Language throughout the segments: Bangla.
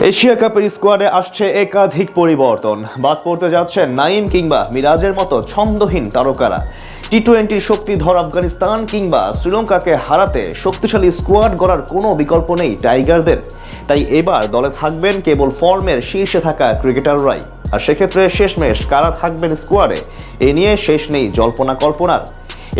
এশিয়া কাপের স্কোয়াডে আসছে একাধিক পরিবর্তন। বাদ পড়তে যাচ্ছেন নাইম কিংবা মিরাজের মতো ছন্দহীন তারকারা। টি-20 শক্তিধর আফগানিস্তান কিংবা শ্রীলঙ্কাকে হারাতে শক্তিশালী স্কোয়াড গড়ার কোনো বিকল্প নেই টাইগারদের। তাই এবার দলে থাকবেন কেবল ফর্মের শীর্ষে থাকা ক্রিকেটাররাই। আর সেক্ষেত্রে শেষমেশ কারা থাকবেন স্কোয়াডে, এ নিয়ে শেষ নেই জল্পনা কল্পনার।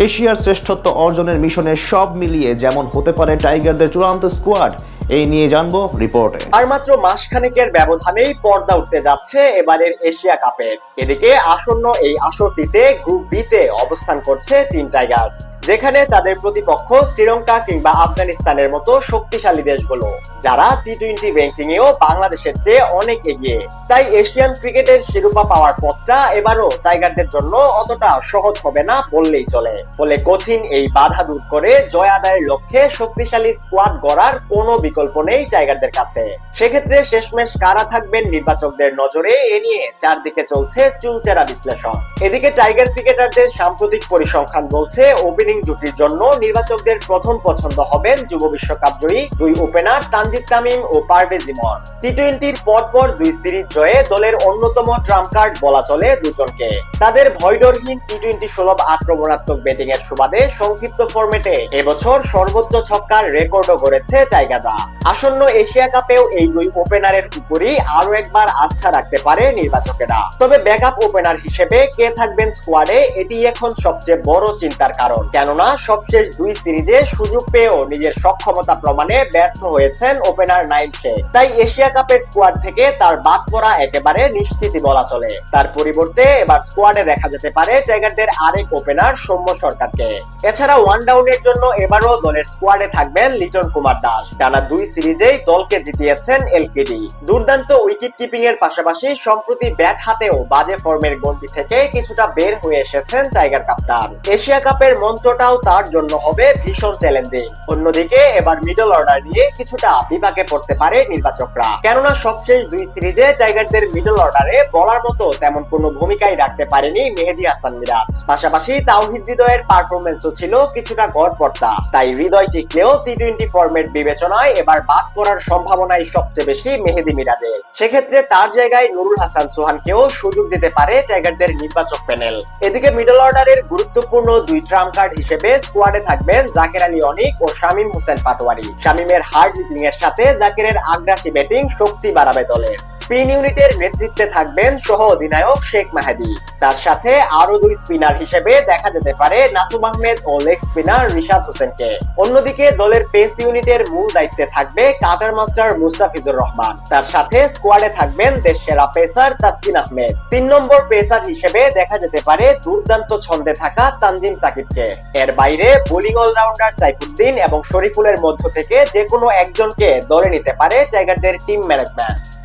এশিয়ার শ্রেষ্ঠত্ব অর্জনের মিশনে সব মিলিয়ে যেমন হতে পারে টাইগারদের চূড়ান্ত স্কোয়াড, এই নিয়ে জানবো রিপোর্টে। আর মাত্র মাসখানেকের ব্যবধানেই পর্দা উঠতে যাচ্ছে এবারের এশিয়া কাপের। এদিকে আসন্ন এই আসরটিতে গ্রুপ বি তে অবস্থান করছে টিম টাইগার্স, যেখানে তাদের প্রতিপক্ষ শ্রীলঙ্কা কিংবা আফগানিস্তানের মতো শক্তিশালী দেশগুলো, যারা টি-20 র্যাঙ্কিং এও বাংলাদেশের চেয়ে অনেক এগিয়ে। তাই এশিয়ান ক্রিকেটের শিরোপা পাওয়ার পথটা এবারও টাইগারদের জন্য অতটা সহজ হবে না বললেই চলে। ফলে কঠিন এই বাধা দূর করে জয় আদায়ের লক্ষ্যে শক্তিশালী স্কোয়াড গড়ার কোনো বিকল্প নেই টাইগারদের কাছে। সেক্ষেত্রে শেষমেশ কারা থাকবেন নির্বাচকদের নজরে, এ নিয়ে চারদিকে চলছে চুলচেরা বিশ্লেষণ। এদিকে টাইগার ক্রিকেটারদের সাম্প্রতিক পরিসংখ্যান বলছে ওপেনিং জুটির জন্য নির্বাচকদের প্রথম পছন্দ হবেন যুব বিশ্বকাপ জয়ী দুই ওপেনার তানজিদ তামিম ও পারভেজ ইমন। টি-20 পরপর দুই সিরিজ জয়ে দলের অন্যতম ট্রাম্প কার্ড বলা চলে দুজনকে। তাদের ভয়ডরহীন টি-20 সুলভ আক্রমণাত্মক ব্যাটিং এর সুবাদে সংক্ষিপ্ত ফরম্যাটে এবছর সর্বোচ্চ ছক্কার রেকর্ডও গড়েছে টাইগাররা। আসন্ন এশিয়া কাপেও এই দুই ওপেনারের উপরই আরো একবার আস্থা রাখতে পারে নির্বাচকেরা। তবে ব্যাকআপ ওপেনার হিসেবে কে থাকবেন স্কোয়াডে, এটি এখন সবচেয়ে বড় চিন্তার কারণ। কেননা সবশেষ দুই সিরিজে সুযোগ পেয়েও নিজের সক্ষমতা প্রমাণে ব্যর্থ হয়েছেন ওপেনার নাইম শেখ। তাই এশিয়া কাপের স্কোয়াড থেকে তার বাদ পড়া একেবারে নিশ্চিতই বলা চলে। তার পরিবর্তে এবার স্কোয়াডে দেখা যেতে পারে টাইগারদের আরেক ওপেনার সৌম্য সরকারকে। এছাড়া ওয়ান ডাউনের জন্য এবারও দলের স্কোয়াডে থাকবেন লিটন কুমার দাস। টানা দুই সিরিজেই দলকে জিতিয়েছেন এলকেডি। দুর্দান্ত উইকেট কিপিং এর পাশাপাশি সম্প্রতি ব্যাট হাতেও বাজে ফর্মের গন্ডি থেকে কিছুটা বের হয়ে এসেছেন টাইগার কাপ্তান। এশিয়া কাপের মঞ্চটাও তার জন্য হবে ভীষণ চ্যালেঞ্জিং। অন্যদিকে এবার মিডল অর্ডার নিয়ে কিছুটা বিপাকে পড়তে পারে নির্বাচকরা। কেননা সবশেষ দুই সিরিজে টাইগারদের মিডল অর্ডারে বলার মতো তেমন কোনো ভূমিকাই রাখতে পারেনি মেহেদী হাসান মিরাজ। পাশাপাশি তাওহিদ হৃদয়ের পারফরমেন্সও ছিল কিছুটা গড়পড়তা। তাই হৃদয় টিকলেও টি-20 ফরম্যাট বিবেচনায় এবার বাদ পড়ার সম্ভাবনাই সবচেয়ে বেশি মেহেদী মিরাজের। সেক্ষেত্রে তার জায়গায় নুরুল হাসান সোহানকেও সুযোগ দিতে পারে টাইগারদের নির্বাচক প্যানেল। এদিকে মিডল অর্ডারের গুরুত্বপূর্ণ দুই ট্রাম্প কার্ড হিসেবে স্কোয়াডে থাকবেন জাকের আলী অনিক ও শামীম হোসেন পাটোয়ারি। শামীমের হার্ড হিটিং এর সাথে জাকেরের আগ্রাসী ব্যাটিং শক্তি বাড়াবে দলের। স্পিন ইউনিটের নেতৃত্বে থাকবেন সহ অধিনায়ক শেখ মাহেদী। তার সাথে আরো দুই স্পিনার হিসেবে দেখা যেতে পারে নাসুম আহমেদ ও লেগ স্পিনার রিশাদ হোসেনকে। অন্যদিকে দলের পেস ইউনিটের মূল দায়িত্বে থাকবে কাটার মাস্টার মুস্তাফিজুর রহমান। তার সাথে স্কোয়াডে থাকবেন দেশসেরা পেসার তাসকিন আহমেদ। 3 নম্বর পেসার হিসেবে দেখা যেতে পারে দুর্দান্ত ছন্দে থাকা তানজিম সাকিবকে। এর বাইরে বোলিং অলরাউন্ডার সাইফুদ্দিন এবং শরীফুলের মধ্য থেকে যে কোনো একজনকে দলে নিতে পারে টাইগারদের টিম ম্যানেজমেন্ট।